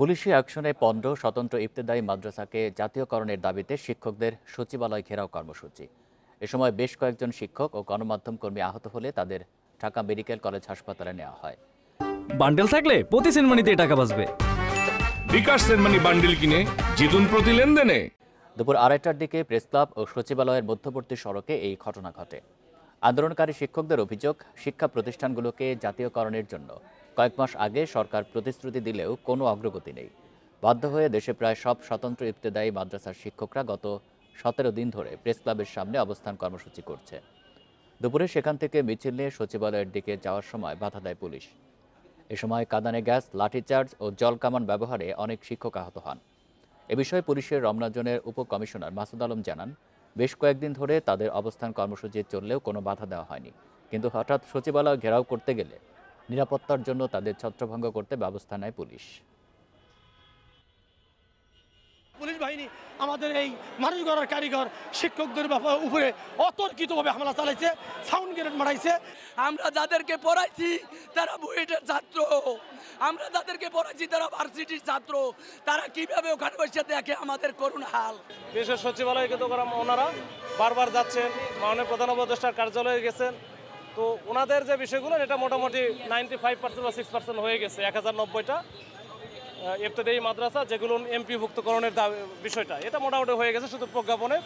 পুলিশি অ্যাকশনে ১৫ স্বতন্ত্র ইবতেদায়ী মাদ্রাসাকে জাতীয়করণের দাবিতে শিক্ষকদের সচিবালয় ঘেরাও কর্মসূচি। এ সময় বেশ কয়েকজন শিক্ষক ও গণমাধ্যম কর্মী আহত হলে তাদের ঢাকা মেডিকেল কলেজ হাসপাতালে নেওয়া হয়। বান্ডেল থাকলে প্রতি সেনমানিতে টাকা বাঁচবে। বিকাশ সেনমানি বান্ডেল কিনে জিতুন প্রতি লেনদেনে। দুপুর ২:৩০টার দিকে প্রেসক্লাব ও সচিবালয়ের মধ্যবর্তী সড়কে এই ঘটনা ঘটে। আন্দোলনকারী শিক্ষকদের অভিযোগ, শিক্ষা প্রতিষ্ঠানগুলোকে জাতীয়করণের জন্য কয়েক মাস আগে সরকার প্রতিশ্রুতি দিলেও কোনো অগ্রগতি নেই। বাধ্য হয়ে দেশে প্রায় সব স্বতন্ত্র ইবতেদায়ী মাদ্রাসার শিক্ষকরা গত ১৭ দিন ধরে প্রেসক্লাবের সামনে অবস্থান কর্মসূচি করছে। দুপুরে সেখান থেকে মিছিল নিয়ে সচিবালয়ের দিকে যাওয়ার সময় বাধা দেয় পুলিশ। এ সময় কাঁদানে গ্যাস, লাঠিচার্জ ও জলকামান ব্যবহারে অনেক শিক্ষক আহত হন। এ বিষয়ে পুলিশের রমনা জোনের উপকমিশনার মাসুদ আলম জানান, বেশ কয়েকদিন ধরে তাদের অবস্থান কর্মসূচি চললেও কোনো বাধা দেওয়া হয়নি, কিন্তু হঠাৎ সচিবালয় ঘেরাও করতে গেলে নিরাপত্তার জন্য তাদের ছত্রভঙ্গ করতে ব্যবস্থা নেয় পুলিশ। পুলিশ বাহিনী আমাদের এই মানুষ গড়ার কারিগর শিক্ষকদের উপরে অতর্কিতভাবে হামলা চালাইছে, সাউন্ড গ্রেনেড মারাইছে। আমরা যাদেরকে পড়াইছি তারা বুয়েটের ছাত্র, আমরা যাদেরকে পড়াইছি তারা ভার্সিটির ছাত্র, তারা কিভাবে ওখানে বসে দেখে আমাদের করুণ হাল। দেশের সচিবালয়ে কিন্তু ওনারা বারবার যাচ্ছেন, মাননীয় প্রধান উপদেষ্টার কার্যালয়ে গেছেন। তো ওনাদের যে বিষয়গুলো এটা মোটামুটি 95% বা 6% হয়ে গেছে। 1090টা ইবতেদায়ী মাদ্রাসা যেগুলো এমপিভুক্তকরণের বিষয়টা এটা মোটামুটি হয়ে গেছে, শুধু প্রজ্ঞাপনের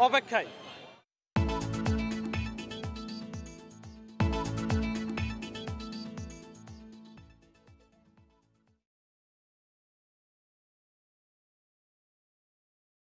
অপেক্ষায়।